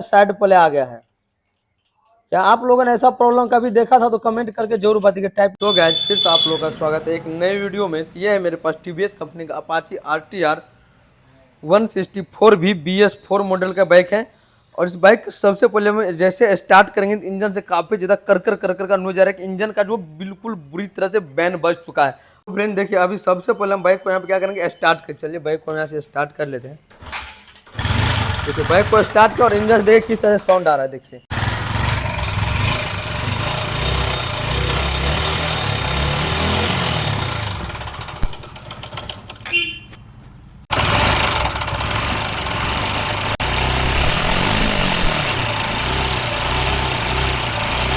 Side play आ गया है। क्या आप लोगों ने ऐसा प्रॉब्लम कभी देखा था तो कमेंट करके जरूर बताइए। टाइप तो गाइस फिर से आप लोगों का स्वागत है एक नए वीडियो में। ये है मेरे पास टीवीएस कंपनी का Apache RTR 164V BS4 model का बाइक है। और इस बाइक सबसे पहले में जैसे स्टार्ट करेंगे तो इंजन से काफ़ी ज़्यादा कर का नोज आ रहा है कि इंजन का जो बिल्कुल बुरी तरह से बैन बज चुका है। तो फ्रेंड देखिए अभी सबसे पहले हम बाइक को यहाँ पे क्या करेंगे, स्टार्ट कर। चलिए बाइक को यहाँ से स्टार्ट कर लेते हैं। देखिए बाइक को स्टार्ट कर और इंजन देखिए किस तरह साउंड आ रहा है। देखिए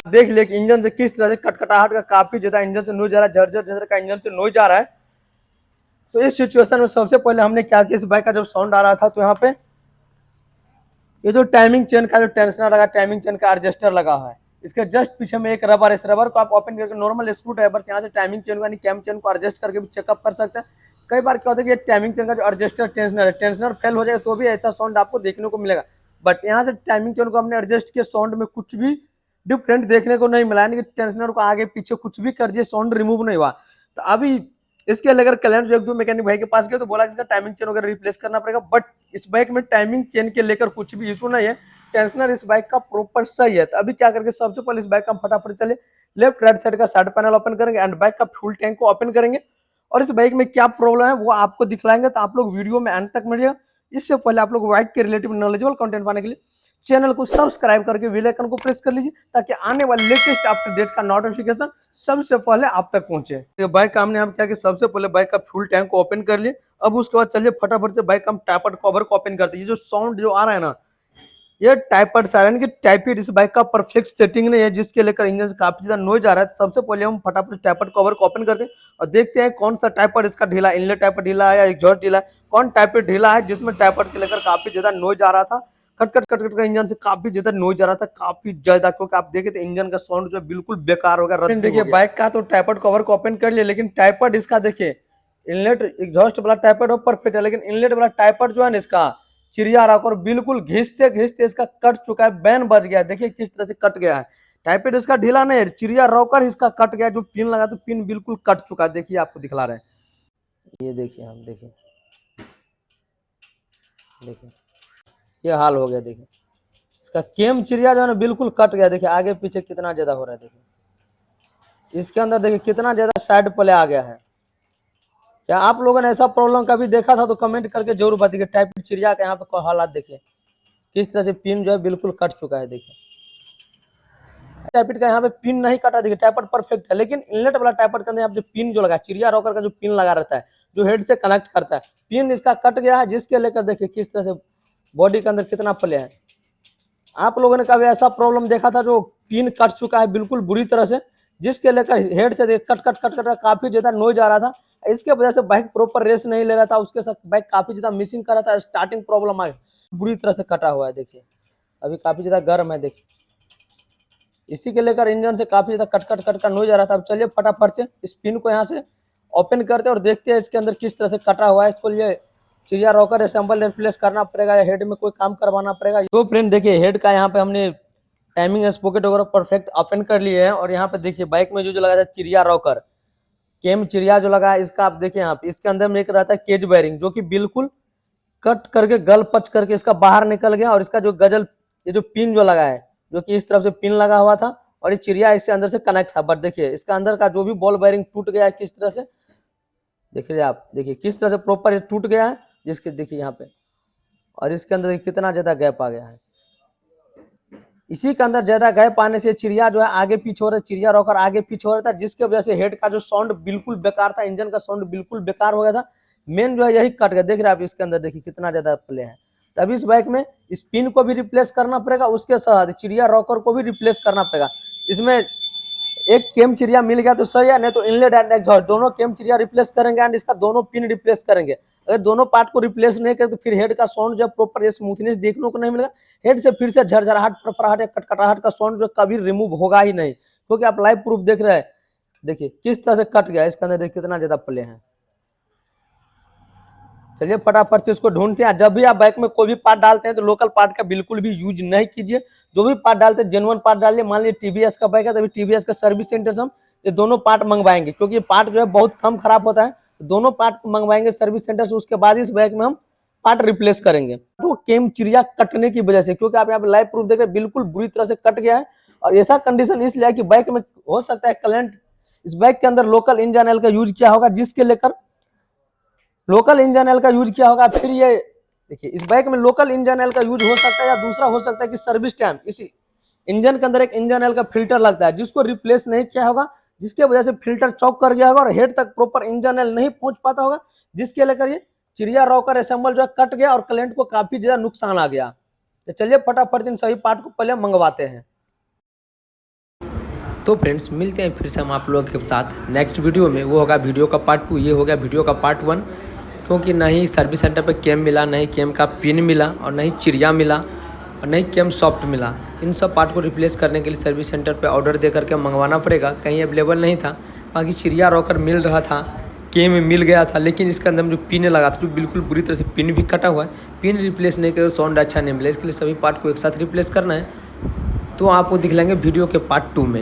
देख लिया कि इंजन से किस तरह से कटकटाहट का काफी ज्यादा इंजन से नोज आ रहा है, झरझर झरझर का इंजन से नोज आ रहा है। तो इस सिचुएशन में सबसे पहले हमने क्या किया, इस बाइक का जब साउंड आ रहा था तो यहाँ पे ये जो टाइमिंग चेन का जो टेंशनर लगा, टाइमिंग चेन का एडजस्टर लगा हुआ है, इसके जस्ट पीछे में एक रबर है। इस रबर को आप ओपन करके नॉर्मल स्क्रू ड्राइवर से यहाँ से टाइमिंग चेन को यानी कैम चेन को एडजस्ट करके भी चेकअप कर सकते हैं। कई बार क्या होता है कि ये टाइमिंग चेन का जो एडजस्टर टेंशनर है, टेंशनर फेल हो जाएगा तो भी ऐसा साउंड आपको देखने को मिलेगा। बट यहाँ से टाइमिंग चेन को हमने एडजस्ट किया, साउंड में कुछ भी डिफरेंट देखने को नहीं मिला, यानी कि टेंशनर को आगे पीछे कुछ भी कर दिए साउंड रिमूव नहीं हुआ। तो अभी इसके लेकर कल्याण जो एक दो मैकेनिक भाई के पास गए तो बोला कि इसका टाइमिंग चेन वगैरह रिप्लेस करना पड़ेगा। बट इस बाइक में टाइमिंग चेन के लेकर कुछ भी इशू नहीं है, टेंशनर इस बाइक का प्रॉपर सही है। तो अभी क्या करके सबसे पहले इस बाइक का हम फटाफट चले लेफ्ट राइट साइड का साइड पैनल ओपन करेंगे एंड बाइक का फ्यूल टैंक को ओपन करेंगे और इस बाइक में क्या प्रॉब्लम है वो आपको दिखलाएंगे। तो आप लोग वीडियो में एंड तक मिलिएगा। इससे पहले आप लोग बाइक के रिलेटिव नॉलेजेबल कंटेंट पाने के लिए चैनल को सब्सक्राइब करके बेल आइकन को प्रेस कर लीजिए ताकि आने वाले लेटेस्ट अपडेट का नोटिफिकेशन सबसे पहले आप तक पहुंचे। तो बाइक का हमने हम क्या कि सबसे पहले बाइक का फ्यूल टैंक को ओपन कर लिए। अब उसके बाद चलिए फटाफट से बाइक का हम टाइपर कवर को ओपन करते हैं। ये जो साउंड जो आ रहा है ना, ये टाइपर सायरन की टाइपिड इस बाइक का परफेक्ट सेटिंग नहीं है, जिसके लेकर इंजन से काफी ज्यादा नॉइज आ रहा है। तो सबसे पहले हम फटाफट टाइपर कवर को ओपन करते हैं और देखते हैं कौन सा टाइपर इसका ढीला है, इनलेट टाइपर ढीला है या एग्जॉस्ट ढीला है, कौन टाइपर ढीला है जिसमें टाइपर के लेकर काफी ज्यादा नॉइज आ रहा था। खटखट खटखट का इंजन से काफी ज्यादा नॉइज आ रहा था, काफी ज्यादा, क्योंकि आप देखे तो इंजन का साउंड जो है बिल्कुल बेकार हो गया। देखिए बाइक का तो टाइपर कवर को ओपन कर लिया, लेकिन टाइपर इसका देखिए इनलेट एग्जॉस्ट वाला टाइपर परफेक्ट है, लेकिन इनलेट वाला टाइपर जो है ना इसका चिड़िया रॉकर बिल्कुल घिसते घिसते इसका कट चुका है, बैन बच गया है। देखिए किस तरह से कट गया है। टाइपेड इसका ढीला नहीं है, चिड़िया रॉकर इसका कट गया, जो पिन लगा तो पिन बिल्कुल कट चुका है। देखिए आपको दिखला रहे हैं, ये देखिए हम देखिए देखिए ये हाल हो गया। देखिए इसका केम चिड़िया जो है ना बिल्कुल कट गया। देखिए आगे पीछे कितना ज्यादा हो रहा है। देखिए इसके अंदर देखिए कितना ज्यादा साइड प्ले आ गया है। क्या आप लोगों ने ऐसा प्रॉब्लम कभी देखा था तो कमेंट करके जरूर बताइए। टाइपेड चिड़िया का यहाँ पे हालात देखिए किस तरह से पिन जो है बिल्कुल कट चुका है। देखिए टाइपेड का यहाँ पे पिन नहीं कटा, देखिए टाइपर परफेक्ट है, लेकिन इनलेट वाला टाइपर के अंदर यहाँ पे पिन जो लगा, चिड़िया रॉकर का जो पिन लगा रहता है जो हेड से कनेक्ट करता है, पिन इसका कट गया है, जिसके लेकर देखिए किस तरह से बॉडी के अंदर कितना प्ले है। आप लोगों ने कभी ऐसा प्रॉब्लम देखा था जो पिन कट चुका है बिल्कुल बुरी तरह से, जिसके लेकर हेड से कट कट कट कट काफी ज्यादा नॉइज आ रहा था। इसके वजह से बाइक प्रॉपर रेस नहीं ले रहा था, उसके साथ बाइक काफी ज्यादा मिसिंग कर रहा था, स्टार्टिंग प्रॉब्लम आ बुरी तरह से कटा हुआ है। देखिए अभी काफी ज्यादा गर्म है। देखिए इसी के लेकर इंजन से काफी ज्यादा कट कट कट का नॉइज आ रहा था। अब चलिए फटाफट से इस पिन को यहाँ से ओपन करते हैं और देखते हैं इसके अंदर किस तरह से कटा हुआ है। इसको लिए चिड़िया रॉकर असेंबल रिप्लेस करना पड़ेगा या हेड में कोई काम करवाना पड़ेगा। तो फ्रेंड देखिए हेड का यहाँ पे हमने टाइमिंग स्पॉकेट वगैरह परफेक्ट ओपन कर लिए हैं और यहाँ पे देखिए बाइक में जो लगा था चिड़िया रॉकर केम चिड़िया जो लगा है, इसका आप देखिए यहाँ पे इसके अंदर में एक रहता है केज बैरिंग, जो कि बिल्कुल कट करके गल पच करके इसका बाहर निकल गया। और इसका जो गजल ये जो पिन जो लगा है, जो कि इस तरफ से पिन लगा हुआ था और ये चिड़िया इससे अंदर से कनेक्ट था, बट देखिए इसका अंदर का जो भी बॉल बैरिंग टूट गया है किस तरह से, देखिए आप देखिए किस तरह से प्रॉपर टूट गया है, जिसके देखिए यहाँ पे, और इसके अंदर कितना ज्यादा गैप आ गया है। इसी के अंदर ज्यादा गैप आने से चिड़िया जो है आगे पीछे हो रहा है, चिड़िया रॉकर आगे पीछे हो रहा था, जिसके वजह से हेड का जो साउंड बिल्कुल बेकार था, इंजन का साउंड बिल्कुल बेकार हो गया था। मेन जो है यही कट गया। देख रहे हैं आप इसके अंदर देखिए कितना ज्यादा प्ले है। तभी इस बाइक में इस पिन को भी रिप्लेस करना पड़ेगा, उसके साथ चिड़िया रॉकर को भी रिप्लेस करना पड़ेगा। इसमें एक केम चिड़िया मिल गया तो सही है, नहीं तो इनलेट एंड एग्जॉस्ट दोनों केम चिड़िया रिप्लेस करेंगे एंड इसका दोनों पिन रिप्लेस करेंगे। अगर दोनों पार्ट को रिप्लेस नहीं करें तो फिर हेड का साउंड जो प्रॉपर स्मूथनेस देखने को नहीं मिलेगा। हेड से फिर से झरझराहट फरफराहट या कटकटाहट का साउंड जो कभी रिमूव होगा ही नहीं, क्योंकि आप लाइव प्रूफ देख रहे हैं। देखिए किस तरह से कट गया, इसके अंदर देखिए कितना ज्यादा प्ले है। चलिए फटाफट से इसको ढूंढते हैं। जब भी आप बाइक में कोई भी पार्ट डालते हैं तो लोकल पार्ट का बिल्कुल भी यूज नहीं कीजिए। जो भी पार्ट डालते हैं जेन्युइन पार्ट डालिए। मान लीजिए टीवीएस का बाइक है, तभी टीवीएस का सर्विस सेंटर से हम ये दोनों पार्ट मंगवाएंगे, क्योंकि ये पार्ट जो है बहुत कम खराब होता है। दोनों पार्ट मंगवाएंगे सर्विस सेंटर से, उसके बाद इस बाइक में हम पार्ट रिप्लेस करेंगे। तो केम चिड़िया कटने की वजह से, क्योंकि आप यहाँ पे लाइव प्रूफ देख रहे हैं, बिल्कुल बुरी तरह से कट गया है। और ऐसा कंडीशन इसलिए है कि बाइक में हो सकता है करंट, इस बाइक के अंदर लोकल इंजन ऑयल का यूज किया होगा, जिसके लेकर लोकल इंजन ऑयल का यूज किया होगा। फिर ये देखिए इस बाइक में लोकल इंजन ऑयल का यूज हो सकता है, या दूसरा हो सकता है कि सर्विस टाइम इस इंजन के अंदर एक इंजन ऑयल का फिल्टर लगता है, जिसको रिप्लेस नहीं किया होगा, जिसके वजह से फिल्टर चौक कर गया होगा और हेड तक प्रॉपर इंजन ऑयल नहीं पहुंच पाता होगा, जिसके लेकर ये चिड़िया रॉकर असेंबल जो है कट गया और क्लाइंट को काफी ज्यादा नुकसान आ गया। तो चलिए फटाफट इन सभी पार्ट को पहले मंगवाते हैं। तो फ्रेंड्स मिलते हैं फिर से हम आप लोगों के साथ नेक्स्ट वीडियो में। वो होगा वीडियो का पार्ट 2, ये हो गया वीडियो का पार्ट 1। क्योंकि ना ही सर्विस सेंटर पे केम मिला, ना ही केम का पिन मिला, और ना ही चिड़िया मिला, और ना ही केम सॉफ्ट मिला। इन सब पार्ट को रिप्लेस करने के लिए सर्विस सेंटर पे ऑर्डर दे करके मंगवाना पड़ेगा। कहीं अवेलेबल नहीं था। बाकी चिड़िया रॉकर मिल रहा था, केम मिल गया था, लेकिन इसके अंदर जो पिन लगा था, जो बिल्कुल बुरी तरह से पिन भी कटा हुआ है। पिन रिप्लेस नहीं करे तो साउंड अच्छा नहीं मिला। इसके लिए सभी पार्ट को एक साथ रिप्लेस करना है। तो आपको दिख लेंगे वीडियो के पार्ट 2 में।